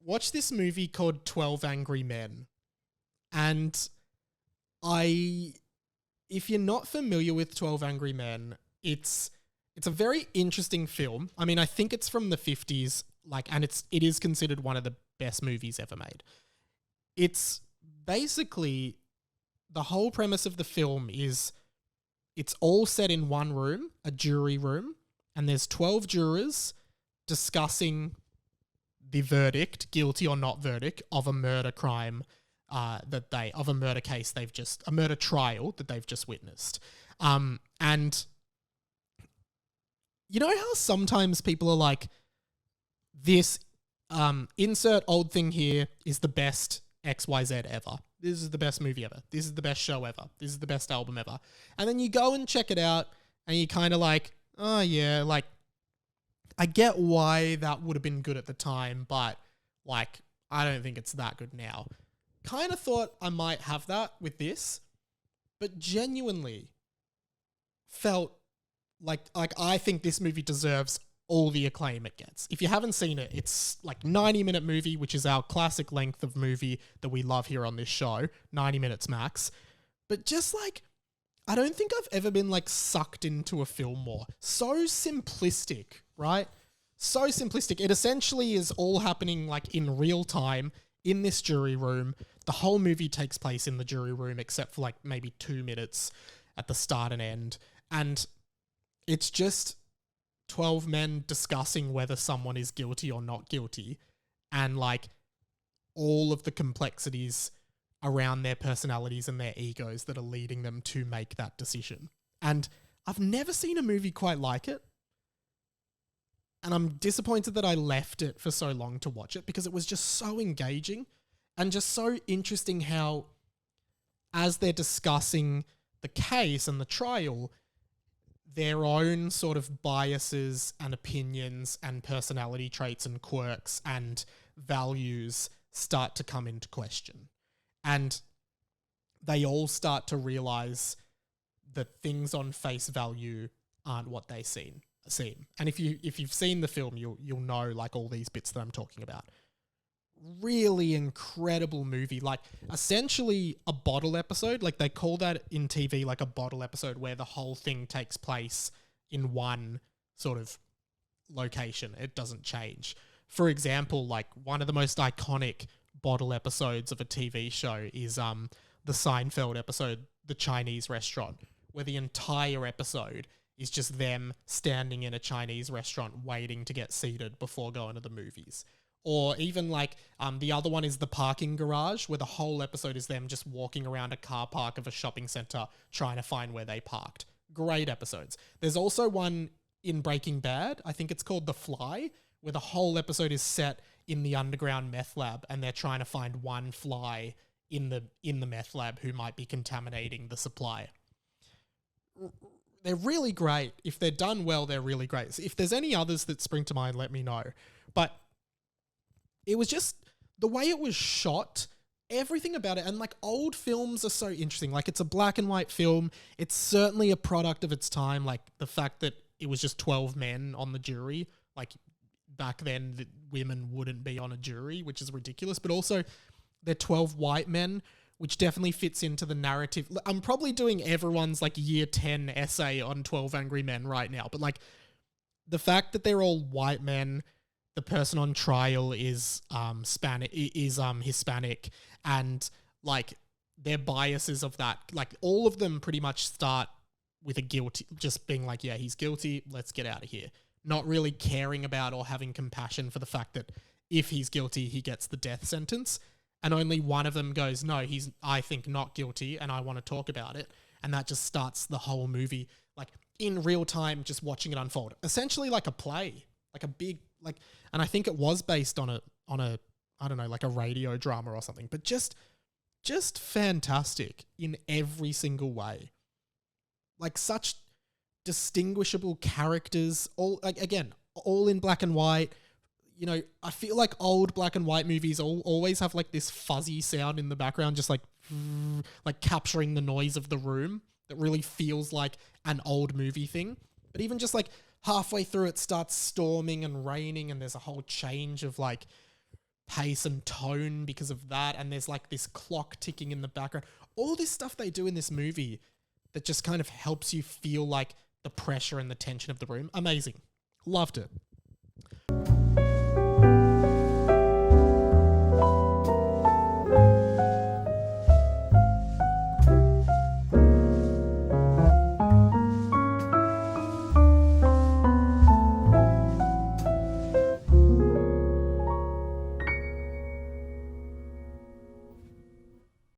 watched this movie called 12 Angry Men. And if you're not familiar with 12 Angry Men, it's a very interesting film. I mean, I think it's from the 50s, and it is considered one of the best movies ever made. It's basically, the whole premise of the film is it's all set in one room, a jury room, and there's 12 jurors discussing the verdict, guilty or not verdict, of a murder crime of a murder case a murder trial that they've just witnessed. And you know how sometimes people are like, this insert old thing here is the best XYZ ever. This is the best movie ever. This is the best show ever. This is the best album ever. And then you go and check it out and you kind of like, oh yeah, like, I get why that would have been good at the time, but like, I don't think it's that good now. Kind of thought I might have that with this, but genuinely felt like I think this movie deserves all the acclaim it gets. If you haven't seen it, it's like 90-minute movie, which is our classic length of movie that we love here on this show, 90 minutes max. But just like, I don't think I've ever been like sucked into a film more. So simplistic, right? So simplistic. It essentially is all happening like in real time in this jury room. The whole movie takes place in the jury room except for like maybe 2 minutes at the start and end. And it's just 12 men discussing whether someone is guilty or not guilty, and like all of the complexities around their personalities and their egos that are leading them to make that decision. And I've never seen a movie quite like it. And I'm disappointed that I left it for so long to watch it, because it was just so engaging and just so interesting how, as they're discussing the case and the trial, their own sort of biases and opinions and personality traits and quirks and values start to come into question. And they all start to realize that things on face value aren't what they seem. And if you've seen the film, you'll know like all these bits that I'm talking about. Really incredible movie, like essentially a bottle episode. Like they call that in TV like a bottle episode, where the whole thing takes place in one sort of location. It doesn't change. For example, like one of the most iconic bottle episodes of a TV show is the Seinfeld episode, The Chinese Restaurant, where the entire episode is just them standing in a Chinese restaurant waiting to get seated before going to the movies. Or even like the other one is The Parking Garage, where the whole episode is them just walking around a car park of a shopping center trying to find where they parked. Great episodes. There's also one in Breaking Bad, I think it's called The Fly, where the whole episode is set in the underground meth lab and they're trying to find one fly in the meth lab who might be contaminating the supply. They're really great. If they're done well, they're really great. So if there's any others that spring to mind, let me know. But it was just the way it was shot, everything about it. And like old films are so interesting. Like it's a black and white film. It's certainly a product of its time. Like the fact that it was just 12 men on the jury. Like back then, the women wouldn't be on a jury, which is ridiculous. But also they're 12 white men, which definitely fits into the narrative. I'm probably doing everyone's like year 10 essay on 12 Angry Men right now. But like the fact that they're all white men, the person on trial is Hispanic, and like their biases of that, like all of them pretty much start with a guilty, just being like, yeah, he's guilty, let's get out of here. Not really caring about or having compassion for the fact that if he's guilty, he gets the death sentence. And only one of them goes, no, he's, I think, not guilty, and I want to talk about it. And that just starts the whole movie, like in real time, just watching it unfold. Essentially like a play, like a big, like, and I think it was based on a, I don't know, like a radio drama or something, but just fantastic in every single way. Like such distinguishable characters, all like, again, all in black and white. You know, I feel like old black and white movies always have like this fuzzy sound in the background, just like capturing the noise of the room that really feels like an old movie thing. But even just like halfway through, it starts storming and raining and there's a whole change of like pace and tone because of that. And there's like this clock ticking in the background. All this stuff they do in this movie that just kind of helps you feel like the pressure and the tension of the room. Amazing. Loved it.